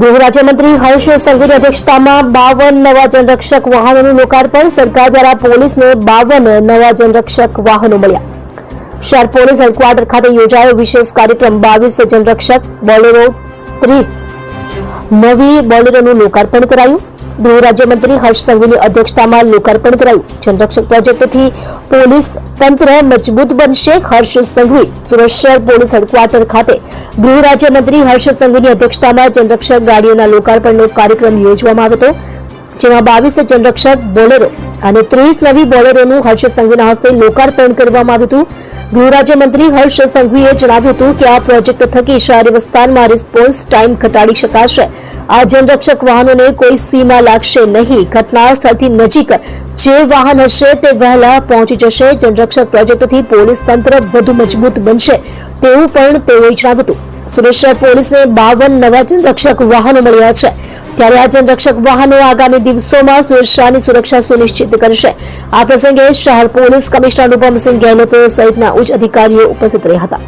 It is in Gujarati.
ગૃહ રાજ્યમંત્રી હર્ષ સંઘવીની અધ્યક્ષતામાં 52 નવા જનરક્ષક વાહનોનું લોકાર્પણ. સરકાર દ્વારા પોલીસને 52 નવા જનરક્ષક વાહનો મળ્યા. શહેર પોલીસ હેડક્વાર્ટર ખાતે યોજાયો વિશેષ કાર્યક્રમ. 22 જનરક્ષક બોલેરો, 30 નવી બોલેરોનું લોકાર્પણ કરાયું. ગૃહ રાજ્યમંત્રી હર્ષ સંઘવીની અધ્યક્ષતામાં લોકાર્પણ કરાયું. જનરક્ષક પ્રોજેક્ટથી પોલીસ તંત્ર મજબૂત બનશે. હર્ષ સંઘવી સુરત શહેર પોલીસ હેડક્વાર્ટર ખાતે ગૃહ રાજ્યમંત્રી હર્ષ સંઘવીની અધ્યક્ષતામાં જનરક્ષક ગાડીઓના લોકાર્પણનો કાર્યક્રમ યોજવામાં આવ્યો હતો, જેમાં 22 જનરક્ષક બોલેરો અને 30 નવી બોલેરોનું હર્ષ સંઘવીના હસ્તે લોકાર્પણ કરવામાં આવ્યું હતું. ગૃહ રાજ્યમંત્રી હર્ષ સંઘવીએ જણાવ્યું હતું કે આ પ્રોજેક્ટ થકી શહેરી વિસ્તારમાં રિસ્પોન્સ ટાઈમ ઘટાડી શકાશે. આ જનરક્ષક વાહનોને કોઈ સીમા લાગશે નહીં. ઘટના સ્થળથી નજીક જે વાહન હશે તે વહેલા પહોંચી જશે. જનરક્ષક પ્રોજેક્ટથી પોલીસ તંત્ર વધુ મજબૂત બનશે તેવું પણ તેઓએ જણાવ્યું હતું. સુરત શહેર પોલીસને 52 નવા જનરક્ષક વાહનો મળ્યા છે, ત્યારે આ જનરક્ષક વાહનો આગામી દિવસોમાં સુરત શહેરની સુરક્ષા સુનિશ્ચિત કરશે. આ પ્રસંગે શહેર પોલીસ કમિશનર અનુપમસિંહ ગેહલોત સહિતના ઉચ્ચ અધિકારીઓ ઉપસ્થિત રહ્યા હતા.